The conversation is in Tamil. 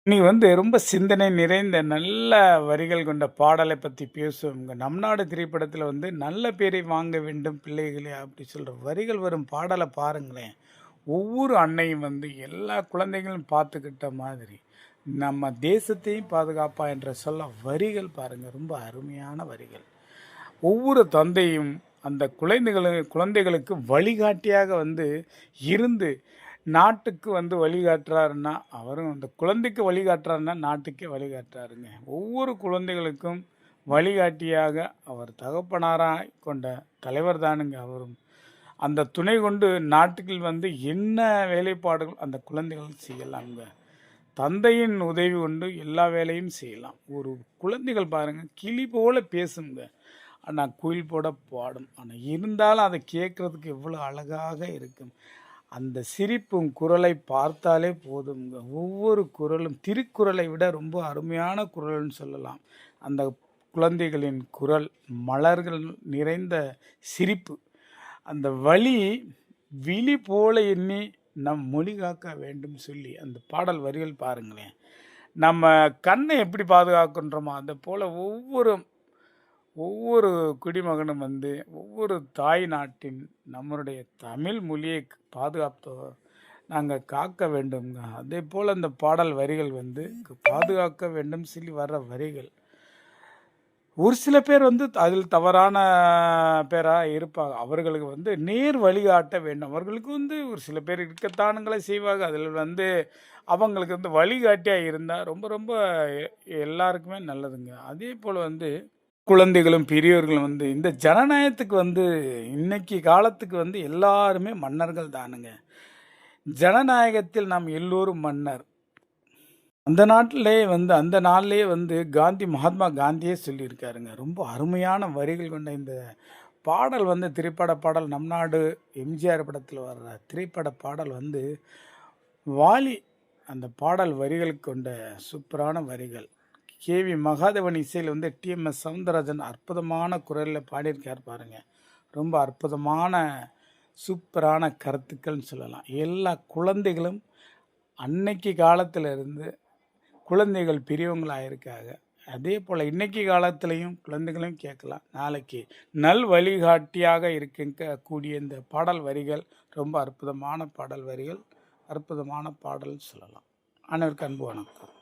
இன்னைக்கு ரொம்ப சிந்தனை நிறைந்த நல்ல வரிகள் கொண்ட பாடலை பத்தி பேசுவோம்ங்க. நம் நாடு திரைப்படத்துல நல்ல பேரை வாங்க வேண்டும் பிள்ளைகளே அப்படி சொல்ற வரிகள் வரும் பாடல பாருங்களேன். ஒவ்வொரு அன்னையும் எல்லா குழந்தைகளும் பார்த்துக்கிட்ட மாதிரி, நம்ம தேசத்தையும் பாதுகாப்பா என்ற சொல்ல வரிகள் பாருங்க. ரொம்ப அருமையான வரிகள். ஒவ்வொரு தந்தையும் அந்த குழந்தைகளுக்கு வழிகாட்டியாக இருந்து நாட்டுக்கு வழிகாட்டுறாருன்னா, அவரும் அந்த குழந்தைக்கு வழிகாட்டுறாருன்னா, நாட்டுக்கே வழிகாட்டுறாருங்க. ஒவ்வொரு குழந்தைகளுக்கும் வழிகாட்டியாக அவர் தகப்பனாராய் கொண்ட தலைவர் தானுங்க அவரும். அந்த துணை கொண்டு நாட்டுக்கு என்ன வேலைப்பாடுகள் அந்த குழந்தைகள் செய்யலாம்ங்க. தந்தையின் உதவி கொண்டு எல்லா வேலையும் செய்யலாம். ஒரு குழந்தைகள் பாருங்க, கிளி போல பேசுங்க. ஆனால் குயில் போட பாடும். ஆனால் இருந்தாலும் அதை கேட்குறதுக்கு எவ்வளோ அழகாக இருக்கும். அந்த சிரிப்பும் குரலை பார்த்தாலே போதுங்க. ஒவ்வொரு குரலும் திருக்குறளை விட ரொம்ப அருமையான குரல்னு சொல்லலாம். அந்த குழந்தைகளின் குரல், மலர்கள் நிறைந்த சிரிப்பு, அந்த விழி போல எண்ணி நம் மொழி காக்க வேண்டும் சொல்லி அந்த பாடல் வரிகள் பாருங்களேன். நம்ம கண்ணை எப்படி பாதுகாக்கின்றோமோ அதை போல் ஒவ்வொரு குடிமகனும் ஒவ்வொரு தாய் நாட்டின் நம்மளுடைய தமிழ் மொழியை பாதுகாப்பு நாங்கள் காக்க வேண்டும்ங்க. அதே போல் அந்த பாடல் வரிகள் பாதுகாக்க வேண்டும் சொல்லி வர்ற வரிகள். ஒரு சில பேர் அதில் தவறான பேராக இருப்பாங்க. அவர்களுக்கு நேர் வழிகாட்ட வேண்டும். அவர்களுக்கு ஒரு சில பேர் இருக்கத்தானுங்களை செய்வாங்க. அதில் அவங்களுக்கு வழிகாட்டியாக இருந்தால் ரொம்ப ரொம்ப எல்லாருக்குமே நல்லதுங்க. அதே போல் குழந்தைகளும் பெரியோர்களும் இந்த ஜனநாயகத்துக்கு இன்னைக்கு காலத்துக்கு எல்லாருமே மன்னர்கள் தானுங்க. ஜனநாயகத்தில் நாம் எல்லோரும் மன்னர். அந்த நாட்டிலே அந்த நாளிலே மகாத்மா காந்தியே சொல்லியிருக்காருங்க. ரொம்ப அருமையான வரிகள் கொண்ட இந்த பாடல் திரைப்பட பாடல். நம் நாடு எம்ஜிஆர் படத்தில் வர்ற திரைப்பட பாடல் வாலி அந்த பாடல் வரிகள் கொண்ட சூப்பரான வரிகள். கேவி மகாதேவன் இசையில் டிஎம்எஸ் சவுந்தரராஜன் அற்புதமான குரலில் பாடியிருக்கார் பாருங்கள். ரொம்ப அற்புதமான சூப்பரான கருத்துக்கள்னு சொல்லலாம். எல்லா குழந்தைகளும் அன்னைக்கு காலத்தில் இருந்து குழந்தைகள் பெரியவங்களாக இருக்காங்க. அதே போல் இன்றைக்கி காலத்துலேயும் குழந்தைகளையும் கேட்கலாம். நாளைக்கு நல் வழிகாட்டியாக இருக்கக்கூடிய இந்த பாடல் வரிகள் ரொம்ப அற்புதமான பாடல் வரிகள், அற்புதமான பாடல் சொல்லலாம். அனைவருக்கும் அன்பு வணக்கம்.